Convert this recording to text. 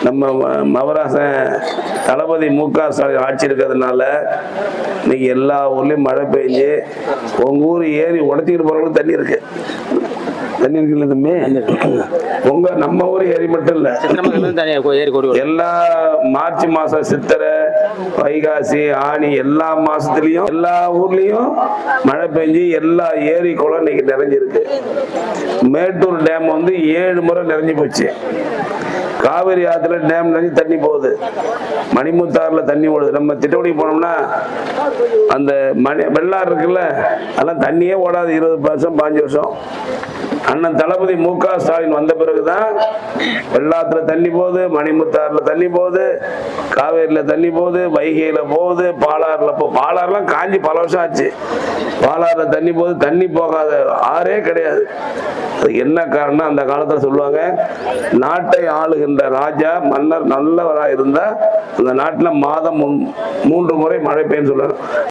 நம்ம மவராசன் தளபதி மு.க. ஸ்டாலின் ஆட்சி இருக்கிறதுனால இன்னைக்கு எல்லா ஊர்லயும் மழை பெஞ்சு உங்க ஊர் ஏரி உடச்சிக்கிட்டு போறவங்களுக்கு தண்ணி இருக்கு. தண்ணி இருக்குல்ல தம்பி, உங்க நம்ம ஊர் ஏரி மட்டும் இல்ல, எல்லா மார்ச் மாசம் சித்திரை வைகாசி ஆனி எல்லா மாசத்துலயும் எல்லா ஊர்லயும் மழை பெஞ்சு எல்லா ஏரி குளம் இன்னைக்கு நிறைஞ்சிருக்கு. மேட்டூர் டேம் வந்து 7 முறை நிறைஞ்சு போச்சு. காவிரி ஆத்துல டேம் நிறைஞ்சு தண்ணி போகுது. மணிமுத்தாறுல தண்ணி ஓடுது. நம்ம திட்டக்குடி போனோம்னா அந்த வெள்ளாறு இருக்குல்ல, அதெல்லாம் தண்ணியே ஓடாது. 20 வருஷம் 5 வருஷம். அண்ணன் தளபதி மு.க. ஸ்டாலின் வந்த பிறகுதான் வெள்ளாத்துல தண்ணி போகுது, மணிமுத்தாறுல தண்ணி போகுது, காவேரியில தண்ணி போகுது, வைகையில போகுது, பாலாறுல பாலாறுலாம் காஞ்சி பல வருஷம் ஆச்சு. பாலாறுல தண்ணி போகுது. தண்ணி போகாத ஆறே கிடையாது. அது என்ன காரணம்? அந்த காலத்துல சொல்லுவாங்க, நாட்டை ஆளுகின்ற ராஜா மன்னர் நல்லவராக இருந்தா அந்த நாட்டுல மாதம் 3 முறை மழை பெய்யும்னு சொல்லுவாங்க.